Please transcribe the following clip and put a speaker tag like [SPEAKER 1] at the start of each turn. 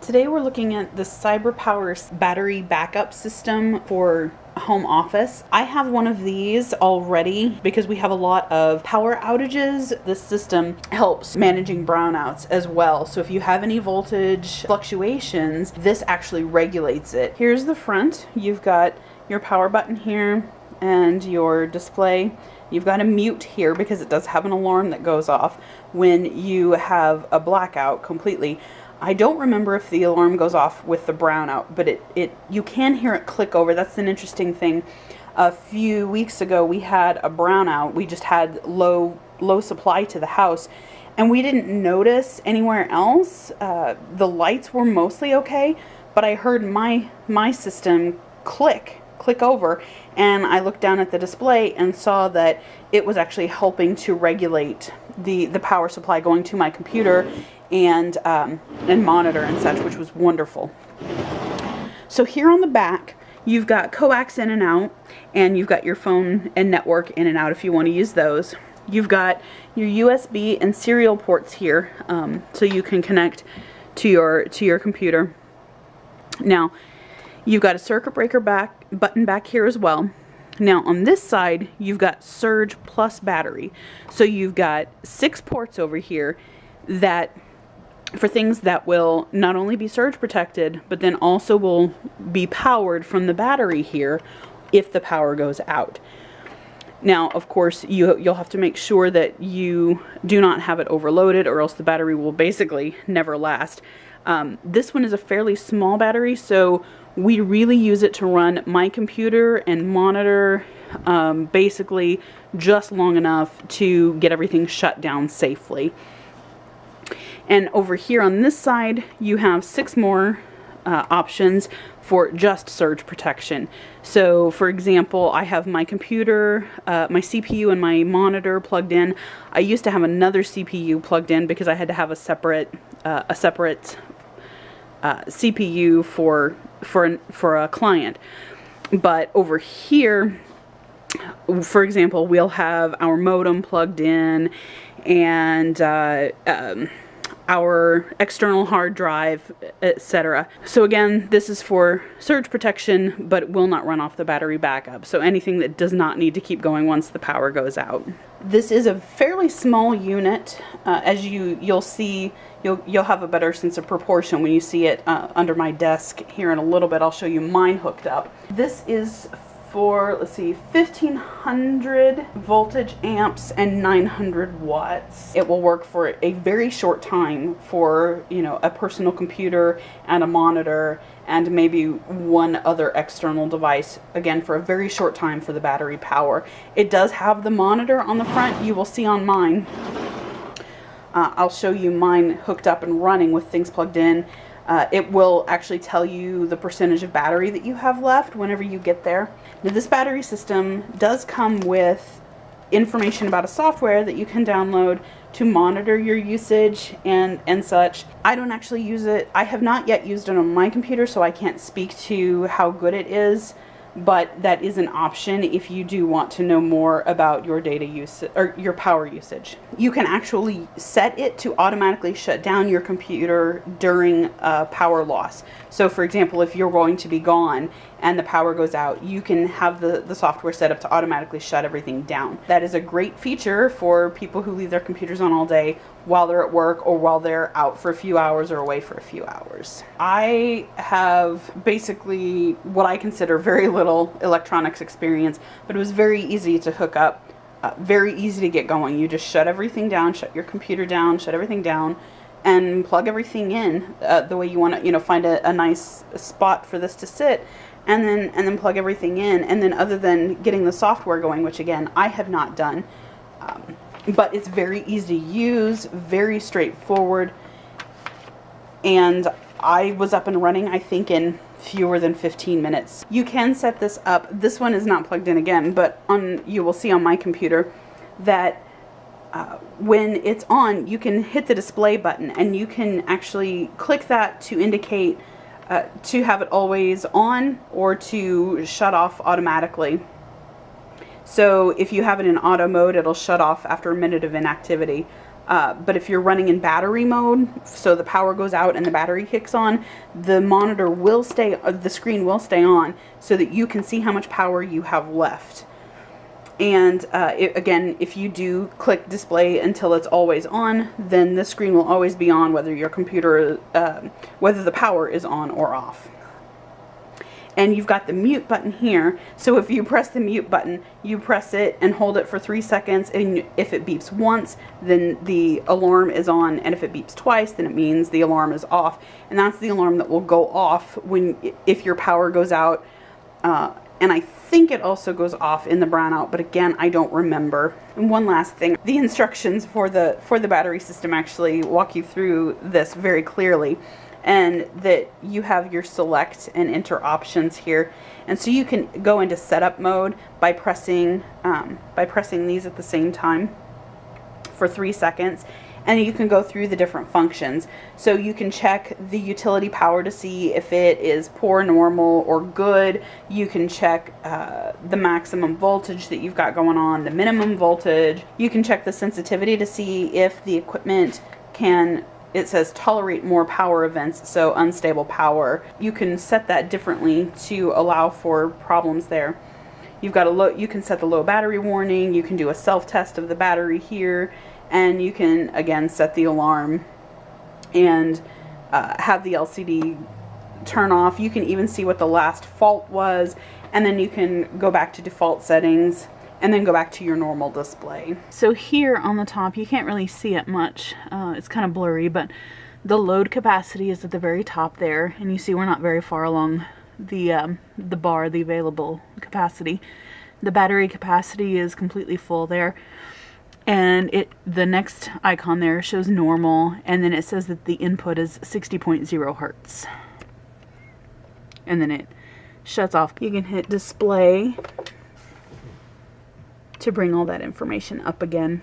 [SPEAKER 1] Today we're looking at the Cyberpower battery backup system for home office. I have one of these already because we have a lot of power outages. This system helps managing brownouts as well. So if you have any voltage fluctuations, this actually regulates it. Here's the front. You've got your power button here and your display. You've got a mute here because it does have an alarm that goes off when you have a blackout completely. I don't remember if the alarm goes off with the brownout, but you can hear it click over. That's an interesting thing. A few weeks ago we had a brownout. We just had low supply to the house, and we didn't notice anywhere else. The lights were mostly okay, but I heard my system click over, and I looked down at the display and saw that it was actually helping to regulate the power supply going to my computer and monitor and such, which was wonderful. So here on the back, you've got coax in and out, and you've got your phone and network in and out if you want to use those. You've got your USB and serial ports here, so you can connect to your computer. Now, you've got a circuit breaker button back here as well. Now on this side, you've got surge plus battery. So you've got 6 ports over here that for things that will not only be surge protected, but then also will be powered from the battery here if the power goes out. Now, of course, you'll have to make sure that you do not have it overloaded, or else the battery will basically never last. This one is a fairly small battery, so we really use it to run my computer and monitor basically just long enough to get everything shut down safely. And over here on this side, you have 6 more options for just surge protection. So for example, I have my computer, my CPU and my monitor plugged in. I used to have another CPU plugged in because I had to have a separate CPU for a client. But over here, for example, we'll have our modem plugged in and our external hard drive, etc. So again, this is for surge protection, but will not run off the battery backup. So anything that does not need to keep going once the power goes out. This is a fairly small unit. As you'll see, you'll have a better sense of proportion when you see it under my desk here in a little bit. I'll show you mine hooked up. This is for, let's see, 1500 voltage amps and 900 watts. It will work for a very short time for, you know, a personal computer and a monitor and maybe one other external device, again for a very short time for the battery power. It does have the monitor on the front. You will see on mine. I'll show you mine hooked up and running with things plugged in. It will actually tell you the percentage of battery that you have left whenever you get there. Now, this battery system does come with information about a software that you can download to monitor your usage and such. I don't actually use it. I have not yet used it on my computer, so I can't speak to how good it is. But that is an option if you do want to know more about your data use or your power usage. You can actually set it to automatically shut down your computer during power loss. So for example, if you're going to be gone and the power goes out, you can have the software set up to automatically shut everything down. That is a great feature for people who leave their computers on all day while they're at work or while they're out for a few hours or away for a few hours. I have basically what I consider very little electronics experience, but it was very easy to hook up, very easy to get going. You just shut everything down, shut your computer down, shut everything down, and plug everything in the way you want to, you know, find a nice spot for this to sit, and then plug everything in. And then other than getting the software going, which again I have not done, but it's very easy to use, very straightforward, and I was up and running I think in fewer than 15 minutes. You can set this up. This one is not plugged in again, but you will see on my computer that when it's on, you can hit the display button and you can actually click that to indicate to have it always on or to shut off automatically. So if you have it in auto mode, it'll shut off after a minute of inactivity. But if you're running in battery mode, so the power goes out and the battery kicks on, the monitor will stay, the screen will stay on so that you can see how much power you have left. And again, if you do click display until it's always on, then the screen will always be on whether your computer, whether the power is on or off. And you've got the mute button here. So if you press the mute button, you press it and hold it for 3 seconds. And if it beeps once, then the alarm is on. And if it beeps twice, then it means the alarm is off. And that's the alarm that will go off if your power goes out. And I think it also goes off in the brownout, but again, I don't remember. And one last thing, the instructions for the battery system actually walk you through this very clearly. And that you have your select and enter options here, and so you can go into setup mode by pressing these at the same time for 3 seconds, and you can go through the different functions. So you can check the utility power to see if it is poor, normal, or good. You can check the maximum voltage that you've got going on, the minimum voltage. You can check the sensitivity to see if the equipment can, it says tolerate more power events, so unstable power. You can set that differently to allow for problems there. You've got you can set the low battery warning, you can do a self-test of the battery here, and you can again set the alarm and have the LCD turn off. You can even see what the last fault was, and then you can go back to default settings and then go back to your normal display. So here on the top, you can't really see it much. It's kind of blurry, but the load capacity is at the very top there, and you see we're not very far along the bar, the available capacity. The battery capacity is completely full there, and the next icon there shows normal, and then it says that the input is 60.0 hertz. And then it shuts off. You can hit display to bring all that information up again.